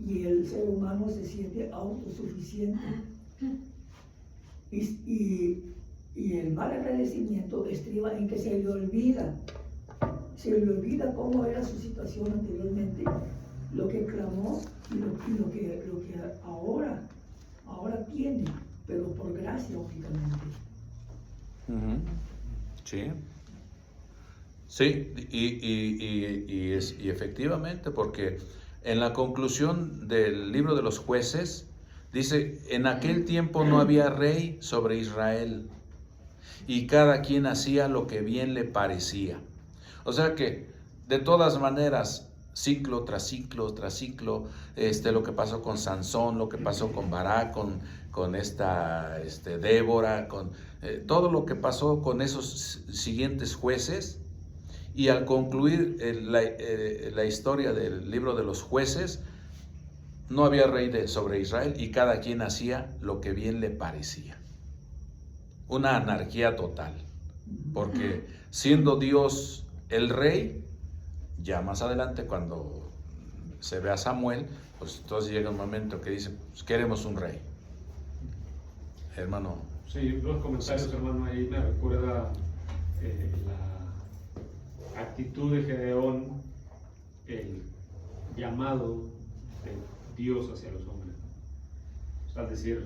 y el ser humano se siente autosuficiente. Y el mal agradecimiento estriba en que se le olvida cómo era su situación anteriormente, lo que clamó y lo que ahora tiene, pero por gracia únicamente. Sí. Sí, y efectivamente, porque en la conclusión del libro de los Jueces dice: en aquel tiempo no había rey sobre Israel, y cada quien hacía lo que bien le parecía. O sea que, de todas maneras, ciclo tras ciclo tras ciclo, lo que pasó con Sansón, lo que pasó con Barak, con esta Débora, con todo lo que pasó con esos siguientes jueces. Y al concluir la historia del libro de los Jueces, no había rey sobre Israel y cada quien hacía lo que bien le parecía. Una anarquía total, porque siendo Dios el rey, ya más adelante cuando se ve a Samuel, pues entonces llega un momento que dice: pues queremos un rey. Hermano. Sí, dos comentarios, hermano, ahí me recuerda la actitud de Gedeón, el llamado de Dios hacia los hombres. O sea, es decir,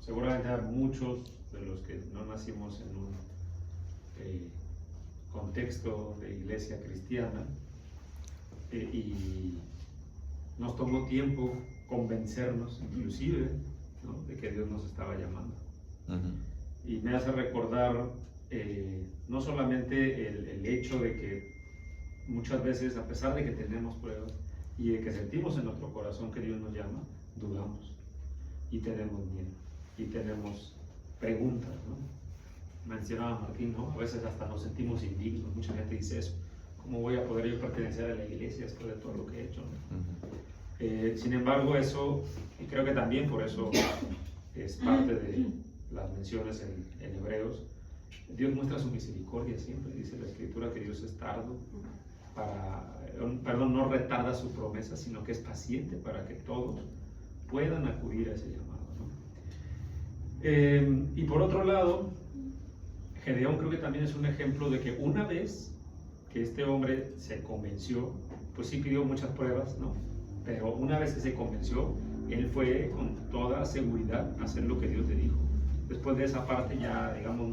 seguramente hay muchos de los que no nacimos en un contexto de iglesia cristiana y nos tomó tiempo convencernos, inclusive, ¿no?, de que Dios nos estaba llamando. Y me hace recordar no solamente el hecho de que muchas veces, a pesar de que tenemos pruebas y de que sentimos en nuestro corazón que Dios nos llama, dudamos y tenemos miedo y tenemos preguntas, ¿no? Mencionaba Martín, ¿no? A veces hasta nos sentimos indignos. Mucha gente dice eso: ¿cómo voy a poder yo pertenecer a la iglesia después de todo lo que he hecho, ¿no? Sin embargo, eso, y creo que también por eso es parte de las menciones en Hebreos, Dios muestra su misericordia siempre. Dice la Escritura que Dios es tardo no retarda su promesa, sino que es paciente para que todos puedan acudir a ese llamado, ¿no? Y por otro lado, Gedeón creo que también es un ejemplo de que una vez que este hombre se convenció, pues sí pidió muchas pruebas, ¿no? Pero una vez que se convenció, él fue con toda seguridad a hacer lo que Dios le dijo. Después de esa parte ya, digamos,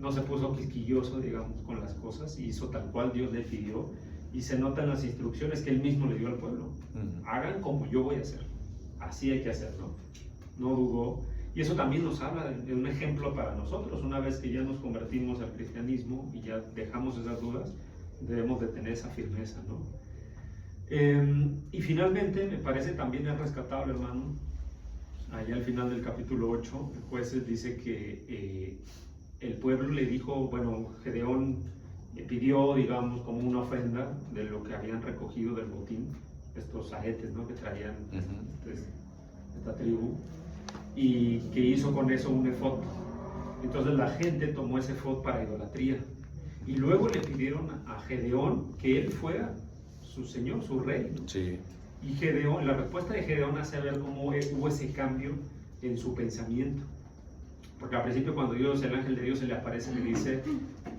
no se puso quisquilloso, digamos, con las cosas, y hizo tal cual Dios le pidió, y se notan las instrucciones que él mismo le dio al pueblo. Hagan como yo voy a hacer, así hay que hacerlo. No dudó, y eso también nos habla de un ejemplo para nosotros. Una vez que ya nos convertimos al cristianismo y ya dejamos esas dudas, debemos de tener esa firmeza, ¿no? Y finalmente me parece también es rescatable, hermano, allá al final del capítulo 8, el Jueces dice que el pueblo le dijo, bueno, Gedeón pidió, digamos, como una ofrenda de lo que habían recogido del botín, estos aretes, ¿no?, que traían esta tribu, y que hizo con eso un efod. Entonces la gente tomó ese efod para idolatría, y luego le pidieron a Gedeón que él fuera su señor, su rey, ¿no? Sí. Y Gedeón, la respuesta de Gedeón hace ver cómo hubo ese cambio en su pensamiento. Porque al principio, cuando el ángel de Dios se le aparece, le dice: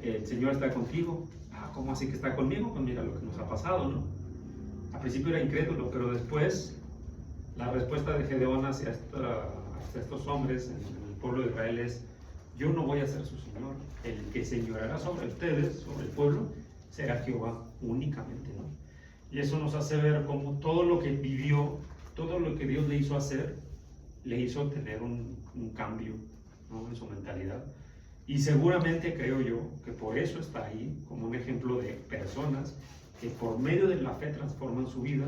el Señor está contigo. Ah, ¿cómo así que está conmigo? Pues mira lo que nos ha pasado, ¿no? Al principio era incrédulo, pero después la respuesta de Gedeón hacia estos hombres en el pueblo de Israel es: yo no voy a ser su Señor. El que señorará sobre ustedes, sobre el pueblo, será Jehová únicamente, ¿no? Y eso nos hace ver cómo todo lo que vivió, todo lo que Dios le hizo hacer, le hizo tener un cambio, ¿no?, en su mentalidad. Y seguramente creo yo que por eso está ahí como un ejemplo de personas que por medio de la fe transforman su vida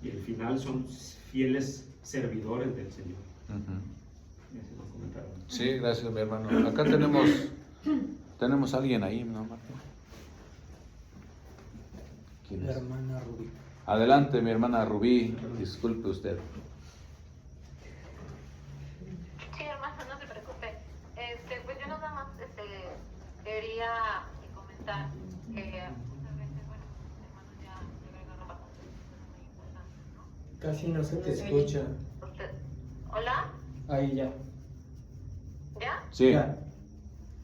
y al final son fieles servidores del Señor. Ese es un comentario. Sí, gracias, mi hermano. Acá tenemos a alguien ahí, ¿no, Martín? ¿Quién es? La hermana Rubí. Adelante, mi hermana Rubí, disculpe usted. comentar que muchas veces, bueno, hermanos ya agregaron bastantes cosas muy importantes, ¿no? Casi no se te escucha. ¿Hola? Ahí ya. ¿Ya? Sí. Ya.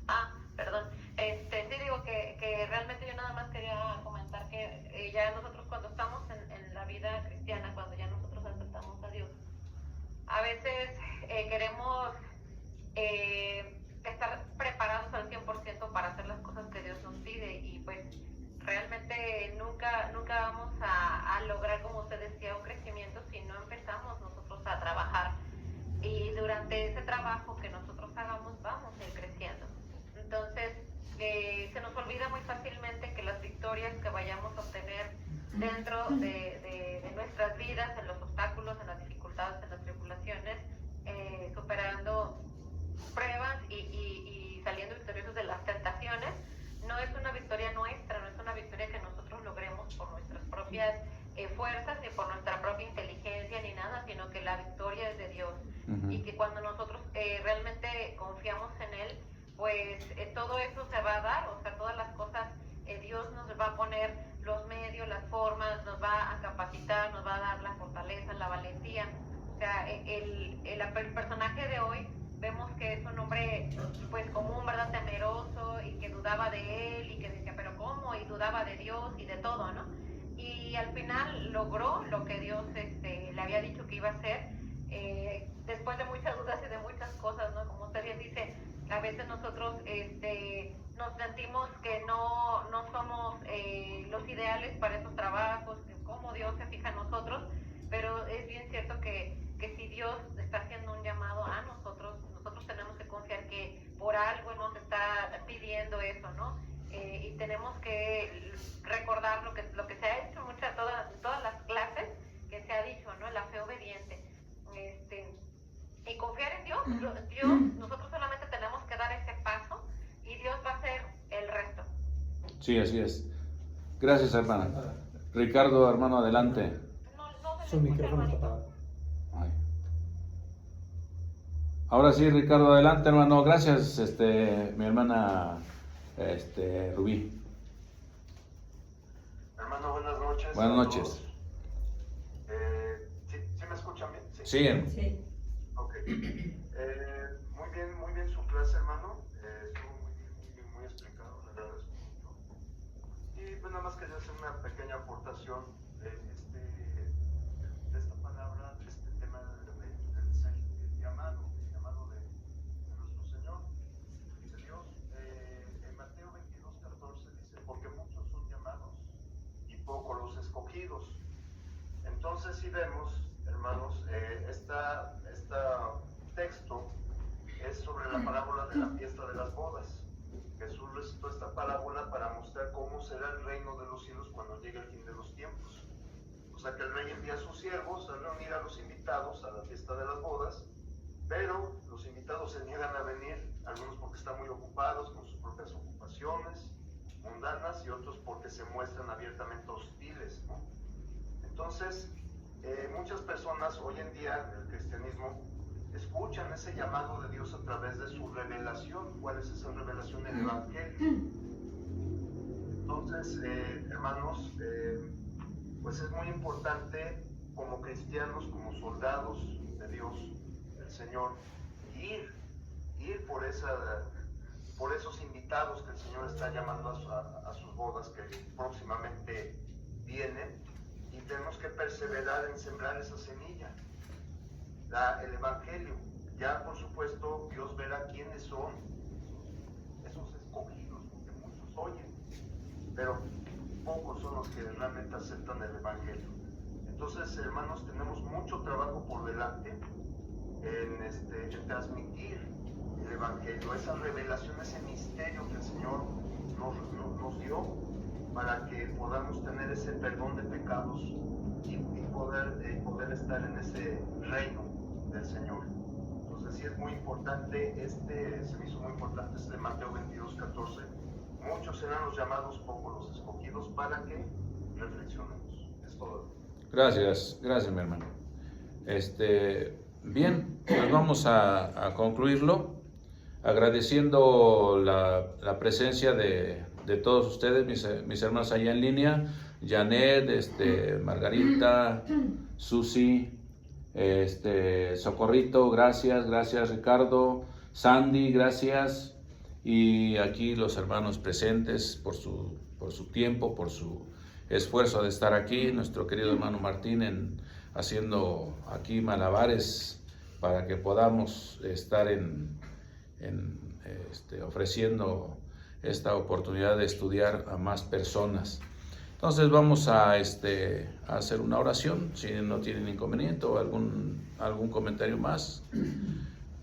Ah, perdón. Sí digo que realmente yo nada más quería comentar que ya nosotros cuando estamos en la vida cristiana, cuando ya nosotros aceptamos a Dios, a veces queremos estar preparados al 100% para hacer las cosas que Dios nos pide y pues realmente nunca vamos a lograr, como usted decía, un crecimiento si no empezamos nosotros a trabajar y durante ese trabajo que nosotros hagamos vamos a ir creciendo. Entonces se nos olvida muy fácilmente que las victorias que vayamos a obtener dentro de nuestras vidas, en los obstáculos, en las dificultades, en las tribulaciones, superando pruebas y saliendo victoriosos de las tentaciones, no es una victoria nuestra, no es una victoria que nosotros logremos por nuestras propias fuerzas, ni por nuestra propia inteligencia, ni nada, sino que la victoria es de Dios. Y que cuando nosotros realmente confiamos en Él, pues todo eso se va a dar, o sea, todas las cosas, Dios nos va a poner los medios, las formas, nos va a capacitar, nos va a dar la fortaleza, la valentía. O sea, el personaje de hoy vemos que es un hombre pues común, ¿verdad? Temeroso y que dudaba de él y que decía, pero ¿cómo? Y dudaba de Dios y de todo, ¿no? Y al final logró lo que Dios le había dicho que iba a hacer, después de muchas dudas y de muchas cosas, ¿no? Como usted bien dice, a veces nosotros nos sentimos que no somos los ideales para esos trabajos, cómo Dios se fija en nosotros, pero es bien cierto que si Dios está haciendo un llamado a nosotros tenemos que confiar que por algo nos está pidiendo eso, ¿no? Y tenemos que recordar lo que se ha hecho todas las clases que se ha dicho, ¿no? La fe obediente. Y confiar en Dios. Nosotros solamente tenemos que dar ese paso y Dios va a hacer el resto. Sí, así es. Gracias, hermana. Ricardo, hermano, adelante. No Su micrófono está apagado. Ay. Ahora sí, Ricardo, adelante, hermano. Gracias, mi hermana, Rubí. Hermano, buenas noches. Buenas noches. ¿Sí me escuchan bien? Sí. Sí. Ok. Muy bien su clase, hermano. Estuvo muy explicado, le agradezco mucho. Y pues nada más quería hacer una pequeña aportación de esta palabra, de este tema del ser llamado de nuestro Señor. Dice Dios, en Mateo 22:14 dice, porque muchos son llamados y pocos los escogidos. Entonces si vemos, hermanos, este texto es sobre la parábola de la fiesta de las bodas. Jesús recitó esta parábola para mostrar cómo será el reino de los cielos cuando llegue el fin de los tiempos. O sea que el rey envía a sus siervos a reunir a los invitados a la fiesta de las bodas, pero los invitados se niegan a venir, algunos porque están muy ocupados con sus propias ocupaciones mundanas y otros porque se muestran abiertamente hostiles, ¿no? Entonces, muchas personas hoy en día en el cristianismo escuchan ese llamado de Dios a través de su revelación. ¿Cuál es esa revelación? El Evangelio. Entonces, hermanos, pues es muy importante como cristianos, como soldados de Dios, del Señor, ir por esos invitados que el Señor está llamando a sus bodas que próximamente vienen, y tenemos que perseverar en sembrar esa semilla, el Evangelio. Ya por supuesto Dios verá quiénes son esos escogidos, porque muchos oyen, pero pocos son los que realmente aceptan el Evangelio. Entonces, hermanos, tenemos mucho trabajo por delante en transmitir el Evangelio, esa revelación, ese misterio que el Señor nos dio, para que podamos tener ese perdón de pecados y poder estar en ese reino del Señor. Entonces sí es muy importante, se me hizo muy importante este Mateo 22:14. Muchos serán los llamados, pocos los escogidos, para que reflexionemos. Es todo. Gracias, mi hermano. Bien, pues vamos a concluirlo agradeciendo la presencia de de todos ustedes, mis hermanos allá en línea, Janet, Margarita, Susi, Socorrito, gracias Ricardo, Sandy, gracias, y aquí los hermanos presentes por su tiempo, por su esfuerzo de estar aquí, nuestro querido hermano Martín haciendo aquí malabares para que podamos estar ofreciendo esta oportunidad de estudiar a más personas. Entonces vamos a hacer una oración, si no tienen inconveniente o algún comentario más.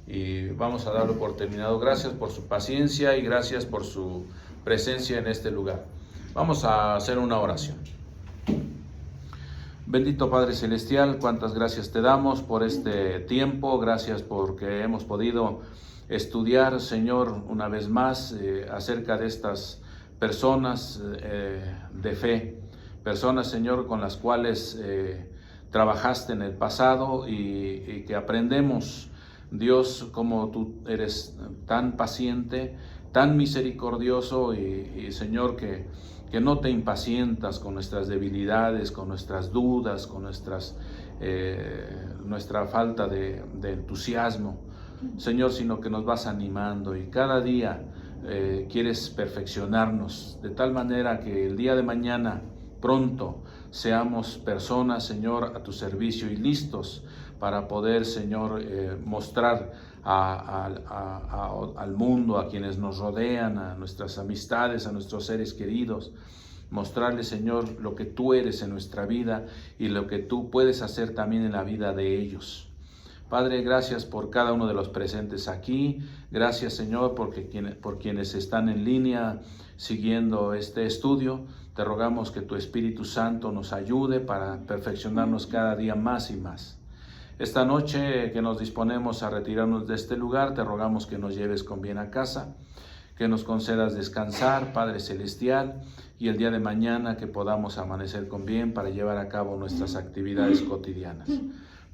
Y vamos a darlo por terminado. Gracias por su paciencia y gracias por su presencia en este lugar. Vamos a hacer una oración. Bendito Padre Celestial, cuántas gracias te damos por este tiempo. Gracias porque hemos podido estudiar, Señor, una vez más acerca de estas personas de fe. Personas, Señor, con las cuales trabajaste en el pasado y que aprendemos, Dios, como tú eres tan paciente, tan misericordioso y Señor, que no te impacientas con nuestras debilidades, con nuestras dudas, con nuestra falta de entusiasmo, Señor, sino que nos vas animando y cada día quieres perfeccionarnos de tal manera que el día de mañana pronto seamos personas, Señor, a tu servicio y listos para poder, Señor, mostrar al mundo, a quienes nos rodean, a nuestras amistades, a nuestros seres queridos, mostrarles, Señor, lo que tú eres en nuestra vida y lo que tú puedes hacer también en la vida de ellos. Padre, gracias por cada uno de los presentes aquí. Gracias, Señor, por quienes están en línea siguiendo este estudio. Te rogamos que tu Espíritu Santo nos ayude para perfeccionarnos cada día más y más. Esta noche que nos disponemos a retirarnos de este lugar, te rogamos que nos lleves con bien a casa, que nos concedas descansar, Padre Celestial, y el día de mañana que podamos amanecer con bien para llevar a cabo nuestras actividades cotidianas.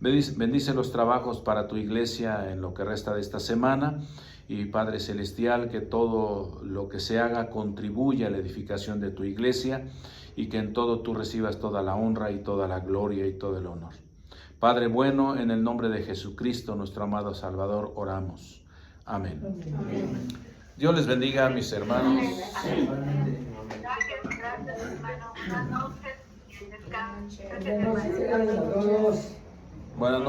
Bendice los trabajos para tu iglesia en lo que resta de esta semana y Padre Celestial, que todo lo que se haga contribuya a la edificación de tu iglesia y que en todo tú recibas toda la honra y toda la gloria y todo el honor. Padre bueno, en el nombre de Jesucristo, nuestro amado Salvador, oramos. Amén. Amén. Dios les bendiga, mis hermanos. Gracias, hermano. Buenas noches. Descansen. Buenas noches a todos. Buenas noches.